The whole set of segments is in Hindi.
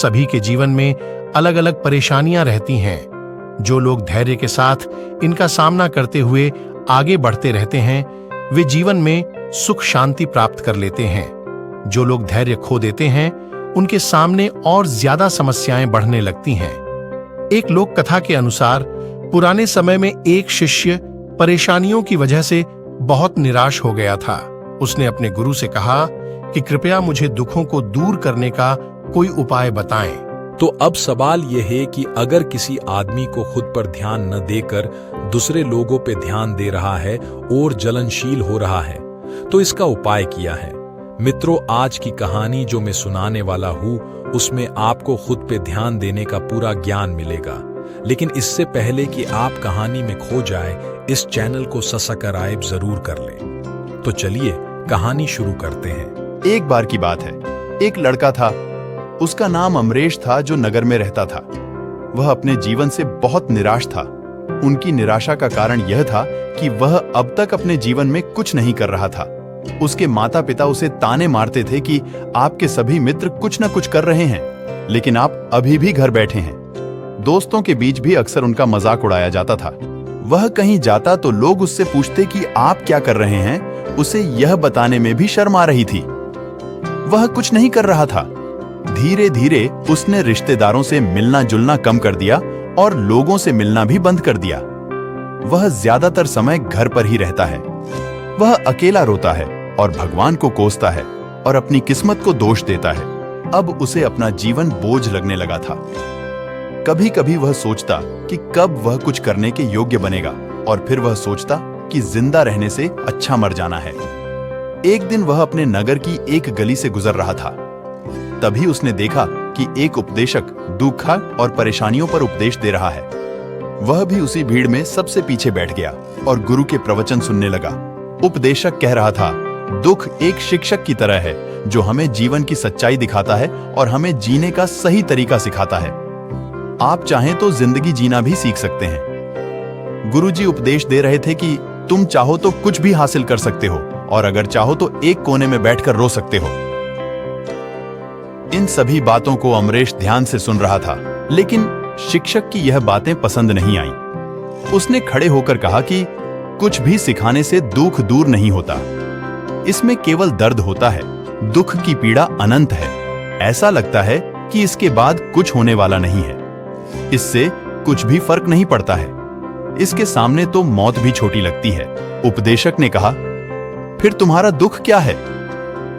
सभी के जीवन में अलग अलग परेशानियां रहती हैं। जो लोग धैर्य के साथ इनका सामना करते हुए आगे बढ़ते रहते हैं, वे जीवन में सुख शांति प्राप्त कर लेते हैं। जो लोग धैर्य खो देते हैं, उनके सामने और ज्यादा समस्याएं बढ़ने लगती हैं। एक लोक कथा के अनुसार पुराने समय में एक शिष्य परेशानियों की वजह से बहुत निराश हो गया था। उसने अपने गुरु से कहा कि कृपया मुझे दुखों को दूर करने का कोई उपाय बताएं। तो अब सवाल यह है कि अगर किसी आदमी को खुद पर ध्यान न देकर दूसरे लोगों पे ध्यान दे रहा है और जलनशील हो रहा है, तो इसका उपाय किया है। मित्रों, आज की कहानी जो मैं सुनाने वाला हूं, उसमें आपको खुद पे ध्यान देने का पूरा ज्ञान मिलेगा। लेकिन इससे पहले कि आप कहानी में खो जाए, इस चैनल को सब्सक्राइब जरूर कर लें। तो चलिए कहानी शुरू करते हैं। एक बार की बात है, एक लड़का था। उसका नाम अमरेश था, जो नगर में रहता था। वह अपने जीवन से बहुत निराश था। उनकी निराशा का कारण यह था कि वह अब तक अपने जीवन में कुछ नहीं कर रहा था। उसके माता पिता उसे ताने मारते थे कि आपके सभी मित्र कुछ न कुछ कर रहे हैं, लेकिन आप अभी भी घर बैठे हैं। दोस्तों के बीच भी अक्सर उनका मजाक उड़ाया जाता था। वह कहीं जाता तो लोग उससे पूछते कि आप क्या कर रहे हैं। उसे यह बताने में भी शर्म आ रही थी। वह कुछ नहीं कर रहा था। धीरे धीरे उसने रिश्तेदारों से मिलना जुलना कम कर दिया और लोगों से मिलना भी बंद कर दिया। वह ज्यादातर समय घर पर ही रहता है। वह अकेला रोता है और भगवान को कोसता है और अपनी किस्मत को दोष देता है। अब उसे अपना जीवन बोझ लगने लगा था। कभी कभी वह सोचता कि कब वह कुछ करने के योग्य बनेगा, और फिर वह सोचता कि जिंदा रहने से अच्छा मर जाना है। एक दिन वह अपने नगर की एक गली से गुजर रहा था। तभी उसने देखा कि एक उपदेशक दुख और परेशानियों पर उपदेश दे रहा है। वह भी उसी भीड़ में सबसे पीछे बैठ गया और गुरु के प्रवचन सुनने लगा। उपदेशक कह रहा था, दुख एक शिक्षक की तरह है जो हमें जीवन की सच्चाई दिखाता है और हमें जीने का सही तरीका सिखाता है। आप चाहें तो जिंदगी जीना भी सीख सकते हैं। गुरुजी उपदेश दे रहे थे कि तुम चाहो तो कुछ भी हासिल कर सकते हो, और अगर चाहो तो एक कोने में बैठकर रो सकते हो। इन सभी बातों को अमरेश ध्यान से सुन रहा था, लेकिन शिक्षक की यह बातें पसंद नहीं आईं। उसने खड़े होकर कहा कि कुछ भी सिखाने से दुख दूर नहीं होता। इसमें केवल दर्द होता है। दुख की पीड़ा अनंत है। ऐसा लगता है कि इसके बाद कुछ होने वाला नहीं है। इससे कुछ भी फर्क नहीं पड़ता है। इसके सामने तो मौत भी छोटी लगती है। उपदेशक ने कहा, फिर तुम्हारा दुख क्या है?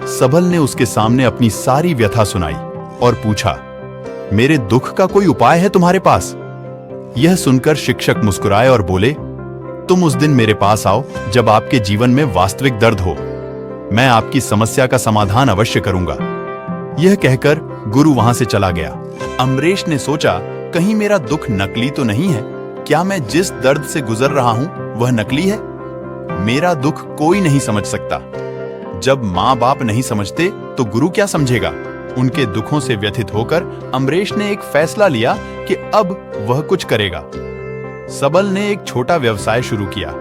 सबल ने उसके सामने अपनी सारी व्यथा सुनाई और पूछा, मेरे दुख का कोई उपाय है तुम्हारे पास? यह सुनकर शिक्षक मुस्कुराए और बोले, तुम उस दिन मेरे पास आओ जब आपके जीवन में वास्तविक दर्द हो। मैं आपकी समस्या का समाधान अवश्य करूंगा। यह कहकर गुरु वहां से चला गया। अमरेश ने सोचा, कहीं मेरा दुख नकली तो नहीं है? क्या मैं जिस दर्द से गुजर रहा हूं वह नकली है? मेरा दुख कोई नहीं समझ सकता। जब माँ बाप नहीं समझते तो गुरु क्या समझेगा? उनके दुखों से व्यथित होकर अमरेश ने एक फैसला लिया कि अब वह कुछ करेगा। सबल ने एक छोटा व्यवसाय शुरू किया,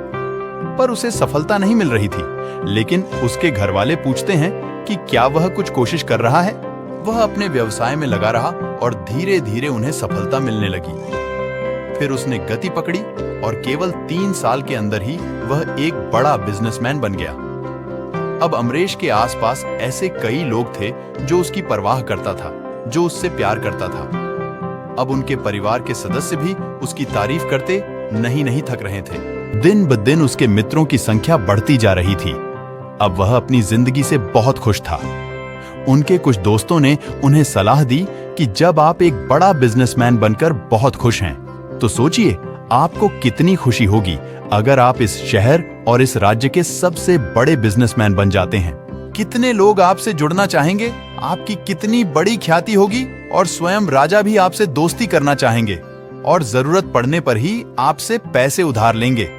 पर उसे सफलता नहीं मिल रही थी। लेकिन उसके घर वाले पूछते हैं कि क्या वह कुछ कोशिश कर रहा है? वह अपने व्यवसाय में लगा रहा और धीरे धीरे उन्हें सफलता मिलने लगी। फिर उसने गति पकड़ी और केवल 3 साल के अंदर ही वह एक बड़ा बिजनेसमैन बन गया। अब अमरेश के आसपास ऐसे कई लोग थे जो उसकी परवाह करता था, जो उससे प्यार करता था। अब उनके परिवार के सदस्य भी उसकी तारीफ करते नहीं थक रहे थे। दिन ब दिन उसके मित्रों की संख्या बढ़ती जा रही थी। अब वह अपनी जिंदगी से बहुत खुश था। उनके कुछ दोस्तों ने उन्हें सलाह दी कि जब आप एक बड़ा बिजनेसमैन बनकर बहुत खुश हैं, तो सोचिए आपको कितनी खुशी होगी अगर आप इस शहर और इस राज्य के सबसे बड़े बिजनेसमैन बन जाते हैं। कितने लोग आपसे जुड़ना चाहेंगे, आपकी कितनी बड़ी ख्याति होगी, और स्वयं राजा भी आपसे दोस्ती करना चाहेंगे और जरूरत पड़ने पर ही आपसे पैसे उधार लेंगे।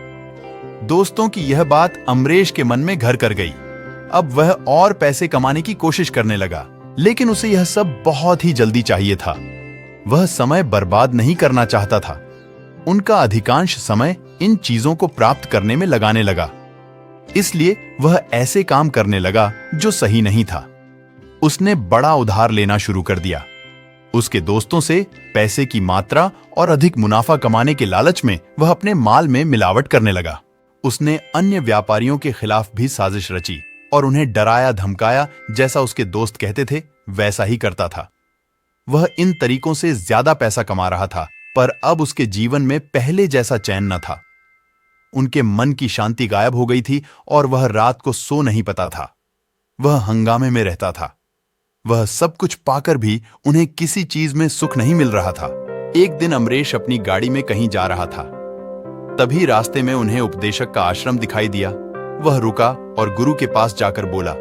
दोस्तों की यह बात अमरेश के मन में घर कर गई। अब वह और पैसे कमाने की कोशिश करने लगा, लेकिन उसे यह सब बहुत ही जल्दी चाहिए था। वह समय बर्बाद नहीं करना चाहता था। उनका अधिकांश समय इन चीजों को प्राप्त करने में लगाने लगा। इसलिए वह ऐसे काम करने लगा जो सही नहीं था। उसने बड़ा उधार लेना शुरू कर दिया। उसके दोस्तों से पैसे की मात्रा और अधिक मुनाफा कमाने के लालच में वह अपने माल में मिलावट करने लगा। उसने अन्य व्यापारियों के खिलाफ भी साजिश रची और उन्हें डराया धमकाया, जैसा उसके दोस्त कहते थे वैसा ही करता था। वह इन तरीकों से ज्यादा पैसा कमा रहा था, पर अब उसके जीवन में पहले जैसा चैन न था। उनके मन की शांति गायब हो गई थी और वह रात को सो नहीं पाता था। वह हंगामे में रहता था। वह सब कुछ पाकर भी उन्हें किसी चीज में सुख नहीं मिल रहा था। एक दिन अमरेश अपनी गाड़ी में कहीं जा रहा था। तभी रास्ते में उन्हें उपदेशक का आश्रम दिखाई दिया। वह रुका और गुरु के पास जाकर बोला,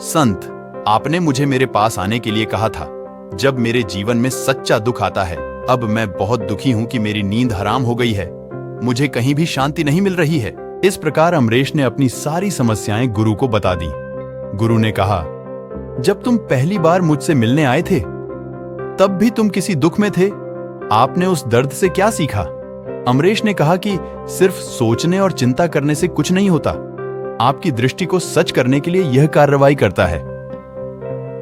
संत, आपने मुझे मेरे पास आने के लिए कहा था। जब मेरे जीवन में सच्चा दुख आता है, अब मैं बहुत दुखी हूं कि मेरी नींद हराम हो गई है। मुझे कहीं भी शांति नहीं मिल रही है। इस प्रकार अमरेश ने अपनी सारी समस्याएं गुरु को बता दी। गुरु ने कहा, जब तुम पहली बार मुझसे मिलने आए थे तब भी तुम किसी दुख में थे। आपने उस दर्द से क्या सीखा? अमरेश ने कहा कि सिर्फ सोचने और चिंता करने से कुछ नहीं होता। आपकी दृष्टि को सच करने के लिए यह कार्रवाई करता है।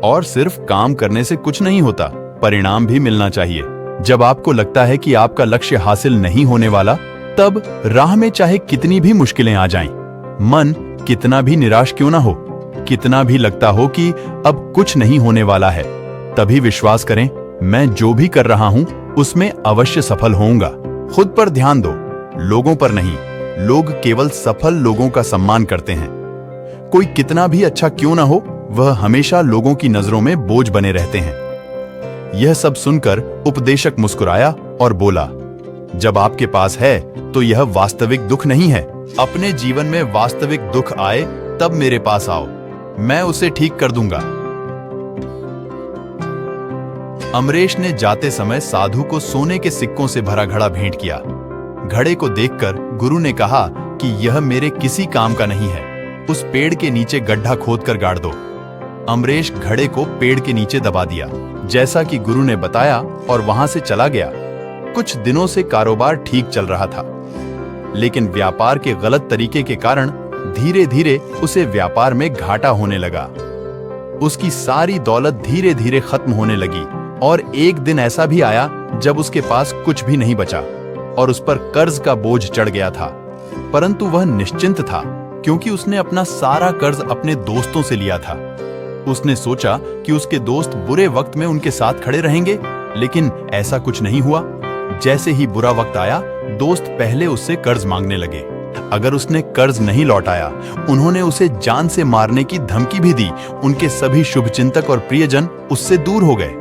और सिर्फ काम करने से कुछ नहीं होता, परिणाम भी मिलना चाहिए। जब आपको लगता है कि आपका लक्ष्य हासिल नहीं होने वाला, तब राह में चाहे कितनी भी मुश्किलें आ जाएं, मन कितना भी निराश क्यों ना हो, कितना भी लगता हो कि अब कुछ नहीं होने वाला है, तभी विश्वास करें, मैं जो भी कर रहा हूं उसमें अवश्य सफल होऊंगा। खुद पर ध्यान दो, लोगों पर नहीं। लोग केवल सफल लोगों का सम्मान करते हैं। कोई कितना भी अच्छा क्यों ना हो, वह हमेशा लोगों की नजरों में बोझ बने रहते हैं। यह सब सुनकर उपदेशक मुस्कुराया और बोला, जब आपके पास है तो यह वास्तविक दुख नहीं है। अपने जीवन में वास्तविक दुख आए तब मेरे पास आओ, मैं उसे ठीक कर दूंगा। अमरेश ने जाते समय साधु को सोने के सिक्कों से भरा घड़ा भेंट किया। घड़े को देखकर गुरु ने कहा कि यह मेरे किसी काम का नहीं है। उस पेड़ के नीचे गड्ढा खोदकर गाड़ दो। अमरेश घड़े को पेड़ के नीचे दबा दिया, जैसा कि गुरु ने बताया, और वहां से चला गया। कुछ दिनों से कारोबार ठीक चल रहा था, लेकिन व्यापार के गलत तरीके के कारण धीरे धीरे उसे व्यापार में घाटा होने लगा। उसकी सारी दौलत धीरे धीरे खत्म होने लगी और एक दिन ऐसा भी आया जब उसके पास कुछ भी नहीं बचा और उस पर कर्ज का बोझ चढ़ गया था। परंतु वह निश्चिंत था, क्योंकि उसने अपना सारा कर्ज अपने दोस्तों से लिया था। उसने सोचा कि उसके दोस्त बुरे वक्त में उनके साथ खड़े रहेंगे, लेकिन ऐसा कुछ नहीं हुआ। जैसे ही बुरा वक्त आया, दोस्त पहले उससे कर्ज मांगने लगे। अगर उसने कर्ज नहीं लौटाया, उन्होंने उसे जान से मारने की धमकी भी दी। उनके सभी शुभचिंतक और प्रियजन उससे दूर हो गए।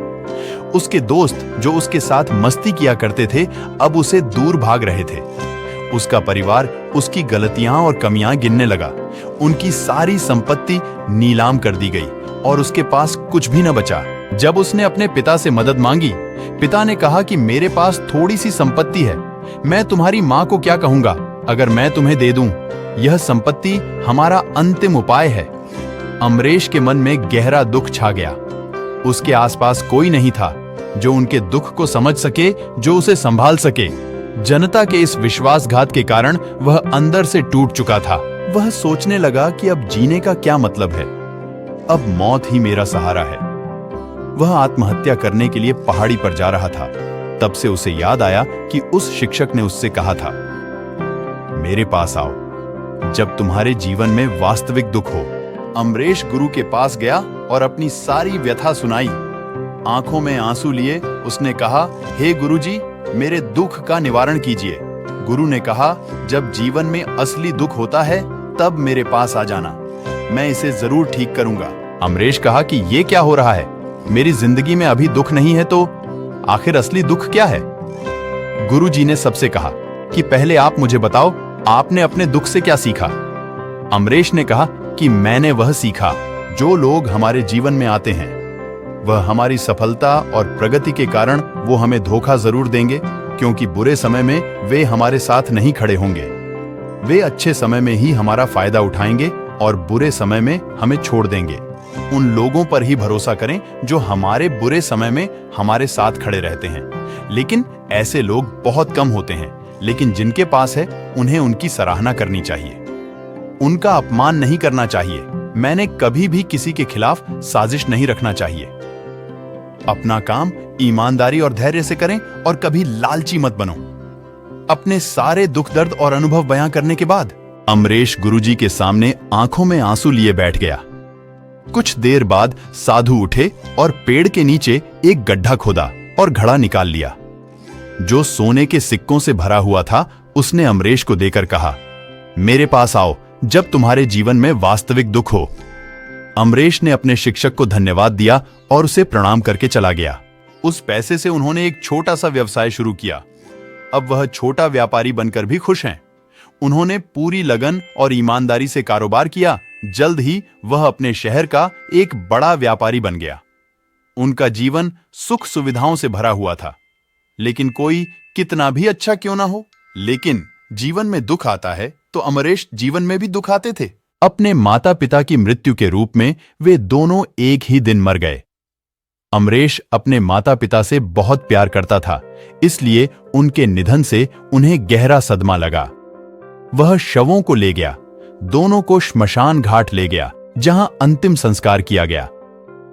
उसके दोस्त जो उसके साथ मस्ती किया करते थे, अब उसे दूर भाग रहे थे। उसका परिवार उसकी गलतियां और कमियां गिनने लगा। उनकी सारी संपत्ति नीलाम कर दी गई और उसके पास कुछ भी न बचा। जब उसने अपने पिता से मदद मांगी, पिता ने कहा कि मेरे पास थोड़ी सी संपत्ति है, मैं तुम्हारी मां को क्या कहूंगा अगर मैं तुम्हें दे दूं। यह संपत्ति हमारा अंतिम उपाय है। अमरेश के मन में गहरा दुख छा गया। उसके आसपास कोई नहीं था जो उनके दुख को समझ सके, जो उसे संभाल सके। जनता के इस विश्वासघात के कारण वह अंदर से टूट चुका था। वह सोचने लगा कि अब जीने का क्या मतलब है, अब मौत ही मेरा सहारा है। वह आत्महत्या करने के लिए पहाड़ी पर जा रहा था। तब से उसे याद आया कि उस शिक्षक ने उससे कहा था, मेरे पास आओ जब तुम्हारे जीवन में वास्तविक दुख हो। अमरेश गुरु के पास गया और अपनी सारी व्यथा सुनाई। आंखों में आंसू लिए उसने कहा, हे गुरुजी, मेरे दुख का निवारण कीजिए। गुरु ने कहा, जब जीवन में असली दुख होता है तब मेरे पास आ जाना, मैं इसे जरूर ठीक करूंगा। अमरेश कहा कि ये क्या हो रहा है, मेरी जिंदगी में अभी दुख नहीं है तो आखिर असली दुख क्या है? गुरुजी ने सबसे कहा कि पहले आप मुझे बताओ, आपने अपने दुख से क्या सीखा? अमरेश ने कहा कि मैंने वह सीखा, जो लोग हमारे जीवन में आते हैं वह हमारी सफलता और प्रगति के कारण वो हमें धोखा जरूर देंगे, क्योंकि बुरे समय में वे हमारे साथ नहीं खड़े होंगे। वे अच्छे समय में ही हमारा फायदा उठाएंगे और बुरे समय में हमें छोड़ देंगे। उन लोगों पर ही भरोसा करें जो हमारे बुरे समय में हमारे साथ खड़े रहते हैं। लेकिन ऐसे लोग बहुत कम होते हैं, लेकिन जिनके पास है उन्हें उनकी सराहना करनी चाहिए, उनका अपमान नहीं करना चाहिए। मैंने कभी भी किसी के खिलाफ साजिश नहीं रखना चाहिए। अपना काम ईमानदारी और धैर्य से करें और कभी लालची मत बनो। अपने सारे दुख दर्द और अनुभव बयां करने के बाद अमरेश गुरुजी के सामने आंखों में आंसू लिए बैठ गया। कुछ देर बाद साधु उठे और पेड़ के नीचे एक गड्ढा खोदा और घड़ा निकाल लिया। जो सोने के सिक्कों से भरा हुआ था उसने अमरेश को देकर कहा, मेरे पास आओ जब तुम्हारे जीवन में वास्तविक दुख हो। अमरेश ने अपने शिक्षक को धन्यवाद दिया और उसे प्रणाम करके चला गया। उस पैसे से उन्होंने एक छोटा सा व्यवसाय शुरू किया। अब वह छोटा व्यापारी बनकर भी खुश हैं। उन्होंने पूरी लगन और ईमानदारी से कारोबार किया। जल्द ही वह अपने शहर का एक बड़ा व्यापारी बन गया। उनका जीवन सुख सुविधाओं से भरा हुआ था। लेकिन कोई कितना भी अच्छा क्यों ना हो, लेकिन जीवन में दुख आता है तो अमरेश जीवन में भी दुख आते थे। अपने माता पिता की मृत्यु के रूप में वे दोनों एक ही दिन मर गए। अमरेश अपने माता पिता से बहुत प्यार करता था, इसलिए उनके निधन से उन्हें गहरा सदमा लगा। वह शवों को ले गया, दोनों को श्मशान घाट ले गया, जहां अंतिम संस्कार किया गया।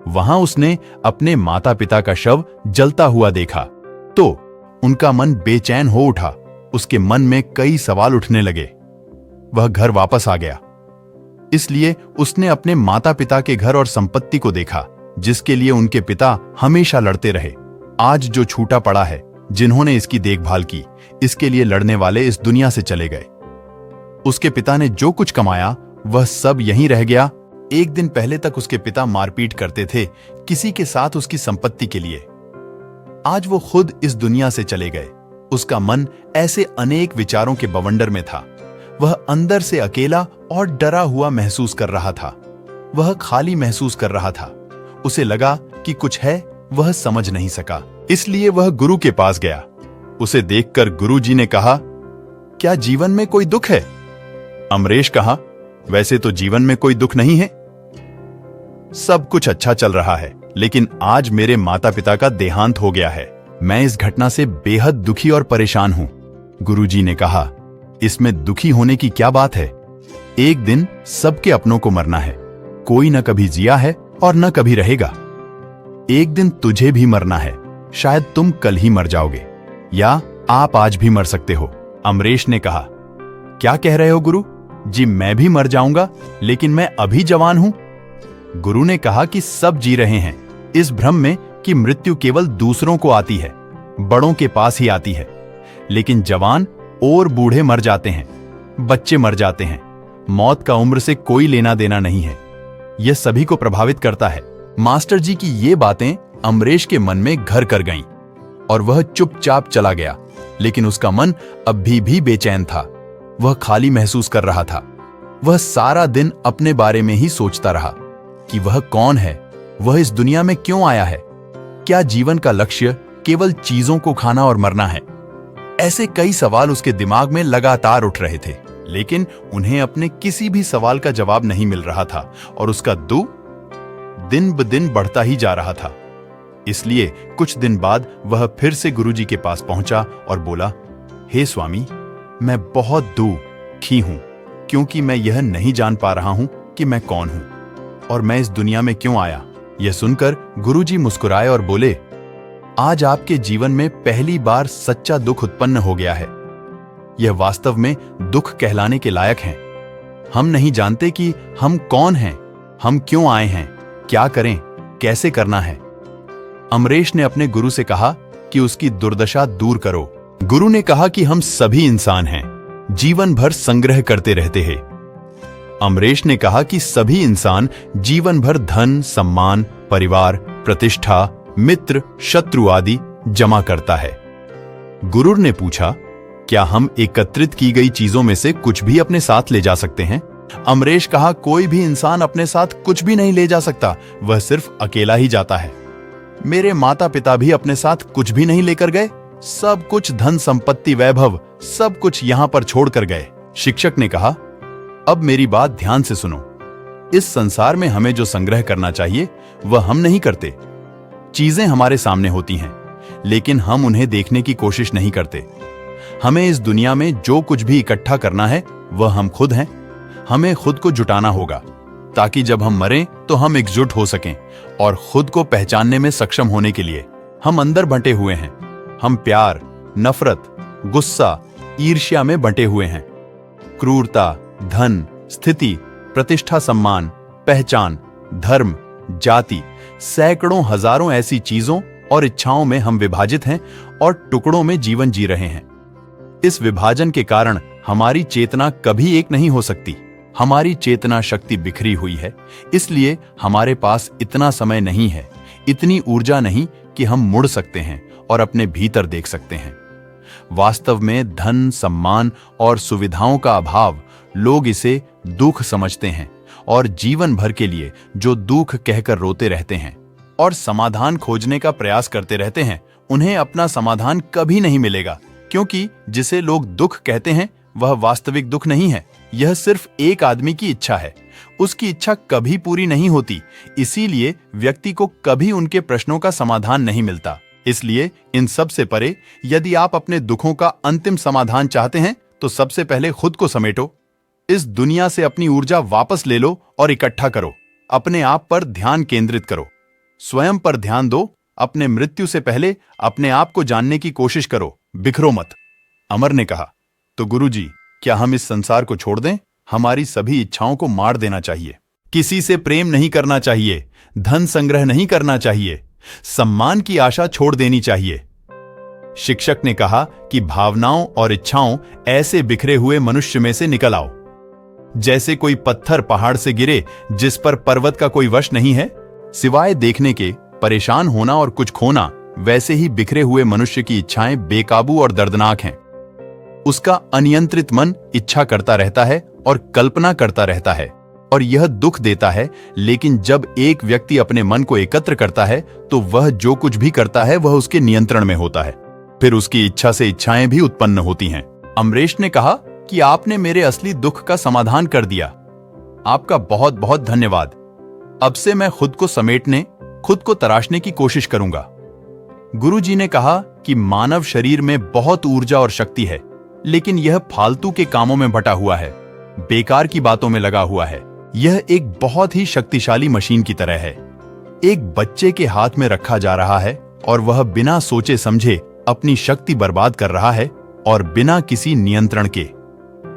वहां उसने अपने माता पिता का शव जलता हुआ देखा तो उनका मन बेचैन हो उठा। उसके मन में कई सवाल उठने लगे। वह घर वापस आ गया, इसलिए उसने अपने माता पिता के घर और संपत्ति को देखा, जिसके लिए उनके पिता हमेशा लड़ते रहे। आज जो छूटा पड़ा है, जिन्होंने इसकी देखभाल की, इसके लिए लड़ने वाले इस दुनिया से चले गए। उसके पिता ने जो कुछ कमाया वह सब यहीं रह गया। एक दिन पहले तक उसके पिता मारपीट करते थे किसी के साथ उसकी संपत्ति के लिए। आज वो खुद इस दुनिया से चले गए। उसका मन ऐसे अनेक विचारों के बवंडर में था। वह अंदर से अकेला और डरा हुआ महसूस कर रहा था। वह खाली महसूस कर रहा था। उसे लगा कि कुछ है, वह समझ नहीं सका। इसलिए वह गुरु के पास गया। उसे देखकर गुरुजी ने कहा, क्या जीवन में कोई दुख है? अमरेश कहा, वैसे तो जीवन में कोई दुख नहीं है, सब कुछ अच्छा चल रहा है, लेकिन आज मेरे माता पिता का देहांत हो गया है। मैं इस घटना से बेहद दुखी और परेशान हूं। गुरुजी ने कहा, इसमें दुखी होने की क्या बात है? एक दिन सबके अपनों को मरना है। कोई न कभी जिया है और न कभी रहेगा। एक दिन तुझे भी मरना है। शायद तुम कल ही मर जाओगे, या आप आज भी मर सकते हो। अमरेश ने कहा, क्या कह रहे हो गुरु जी? मैं भी मर जाऊंगा, लेकिन मैं अभी जवान हूं। गुरु ने कहा कि सब जी रहे हैं इस भ्रम में कि मृत्यु केवल दूसरों को आती है, बड़ों के पास ही आती है। लेकिन जवान और बूढ़े मर जाते हैं, बच्चे मर जाते हैं। मौत का उम्र से कोई लेना देना नहीं है। यह सभी को प्रभावित करता है। मास्टर जी की ये बातें अमरेश के मन में घर कर गईं और वह चुपचाप चला गया। लेकिन उसका मन अभी भी बेचैन था। वह खाली महसूस कर रहा था। वह सारा दिन अपने बारे में ही सोचता रहा कि वह कौन है, वह इस दुनिया में क्यों आया है, क्या जीवन का लक्ष्य केवल चीजों को खाना और मरना है? ऐसे कई सवाल उसके दिमाग में लगातार उठ रहे थे, लेकिन उन्हें अपने किसी भी सवाल का जवाब नहीं मिल रहा था और उसका दुख दिन ब दिन बढ़ता ही जा रहा था। इसलिए कुछ दिन बाद वह फिर से गुरुजी के पास पहुंचा और बोला, हे स्वामी, मैं बहुत दुखी हूं, क्योंकि मैं यह नहीं जान पा रहा हूं कि मैं कौन हूं और मैं इस दुनिया में क्यों आया। यह सुनकर गुरुजी मुस्कुराए और बोले, आज आपके जीवन में पहली बार सच्चा दुख उत्पन्न हो गया है। यह वास्तव में दुख कहलाने के लायक है। हम नहीं जानते कि हम कौन हैं, हम क्यों आए हैं, क्या करें, कैसे करना है। अमरेश ने अपने गुरु से कहा कि उसकी दुर्दशा दूर करो। गुरु ने कहा कि हम सभी इंसान हैं, जीवन भर संग्रह करते रहते हैं। अमरेश ने कहा कि सभी इंसान जीवन भर धन, सम्मान, परिवार, प्रतिष्ठा, मित्र, शत्रु आदि जमा करता है। गुरु ने पूछा, क्या हम एकत्रित की गई चीजों में से कुछ भी अपने साथ ले जा सकते हैं? अमरेश कहा, कोई भी इंसान अपने साथ कुछ भी नहीं ले जा सकता, वह सिर्फ अकेला ही जाता है। मेरे माता पिता भी अपने साथ कुछ भी नहीं लेकर गए, सब कुछ धन संपत्ति वैभव सब कुछ यहां पर छोड़कर गए। शिक्षक ने कहा, अब मेरी बात ध्यान से सुनो। इस संसार में हमें जो संग्रह करना चाहिए वह हम नहीं करते। चीजें हमारे सामने होती हैं, लेकिन हम उन्हें देखने की कोशिश नहीं करते। हमें इस दुनिया में जो कुछ भी इकट्ठा करना है वह हम खुद हैं। हमें खुद को जुटाना होगा, ताकि जब हम मरें तो हम एकजुट हो सकें और खुद को पहचानने में सक्षम होने के लिए। हम अंदर बंटे हुए हैं। हम प्यार, नफरत, गुस्सा, ईर्ष्या में बंटे हुए हैं। क्रूरता, धन, स्थिति, प्रतिष्ठा, सम्मान, पहचान, धर्म, जाति, सैकड़ों हजारों ऐसी चीजों और इच्छाओं में हम विभाजित हैं और टुकड़ों में जीवन जी रहे हैं। इस विभाजन के कारण हमारी चेतना कभी एक नहीं हो सकती। हमारी चेतना शक्ति बिखरी हुई है, इसलिए हमारे पास इतना समय नहीं है, इतनी ऊर्जा नहीं कि हम मुड़ सकते हैं और अपने भीतर देख सकते हैं। वास्तव में धन, सम्मान और सुविधाओं का अभाव, लोग इसे दुख समझते हैं और जीवन भर के लिए जो दुख कहकर रोते रहते हैं और समाधान खोजने का प्रयास करते रहते हैं, उन्हें अपना समाधान कभी नहीं मिलेगा, क्योंकि जिसे लोग दुख कहते हैं वह वास्तविक दुख नहीं है। यह सिर्फ एक आदमी की इच्छा है। उसकी इच्छा कभी पूरी नहीं होती, इसीलिए व्यक्ति को कभी उनके प्रश्नों का समाधान नहीं मिलता। इसलिए इन सब से परे, यदि आप अपने दुखों का अंतिम समाधान चाहते हैं तो सबसे पहले खुद को समेटो। इस दुनिया से अपनी ऊर्जा वापस ले लो और इकट्ठा करो। अपने आप पर ध्यान केंद्रित करो, स्वयं पर ध्यान दो। अपने मृत्यु से पहले अपने आप को जानने की कोशिश करो, बिखरो मत। अमर ने कहा, तो गुरुजी, क्या हम इस संसार को छोड़ दें? हमारी सभी इच्छाओं को मार देना चाहिए। किसी से प्रेम नहीं करना चाहिए, धन संग्रह नहीं करना चाहिए, सम्मान की आशा छोड़ देनी चाहिए। शिक्षक ने कहा कि भावनाओं और इच्छाओं ऐसे बिखरे हुए मनुष्य में से निकल आओ, जैसे कोई पत्थर पहाड़ से गिरे जिस पर पर्वत का कोई वश नहीं है। सिवाय देखने के परेशान होना और कुछ खोना, वैसे ही बिखरे हुए मनुष्य की इच्छाएं बेकाबू और दर्दनाक हैं। उसका अनियंत्रित मन इच्छा करता रहता है और कल्पना करता रहता है और यह दुख देता है। लेकिन जब एक व्यक्ति अपने मन को एकत्र करता है तो वह जो कुछ भी करता है वह उसके नियंत्रण में होता है। फिर उसकी इच्छा से इच्छाएं भी उत्पन्न होती हैं। अमरेश ने कहा कि आपने मेरे असली दुख का समाधान कर दिया। आपका बहुत बहुत धन्यवाद। अब से मैं खुद को समेटने, खुद को तराशने की कोशिश करूंगा। गुरुजी ने कहा कि मानव शरीर में बहुत ऊर्जा और शक्ति है, लेकिन यह फालतू के कामों में बटा हुआ है, बेकार की बातों में लगा हुआ है। यह एक बहुत ही शक्तिशाली मशीन की तरह है। एक बच्चे के हाथ में रखा जा रहा है और वह बिना सोचे समझे अपनी शक्ति बर्बाद कर रहा है और बिना किसी नियंत्रण के।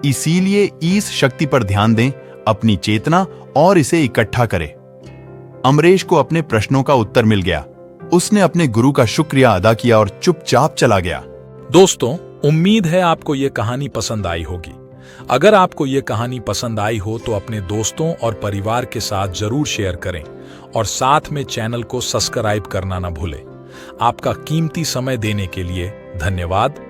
इसीलिए इस शक्ति पर ध्यान दें, अपनी चेतना, और इसे इकट्ठा करें। अमरेश को अपने प्रश्नों का उत्तर मिल गया। उसने अपने गुरु का शुक्रिया अदा किया और चुपचाप चला गया। दोस्तों, उम्मीद है आपको ये कहानी पसंद आई होगी। अगर आपको ये कहानी पसंद आई हो तो अपने दोस्तों और परिवार के साथ जरूर शेयर करें और साथ में चैनल को सब्सक्राइब करना ना भूलें। आपका कीमती समय देने के लिए धन्यवाद।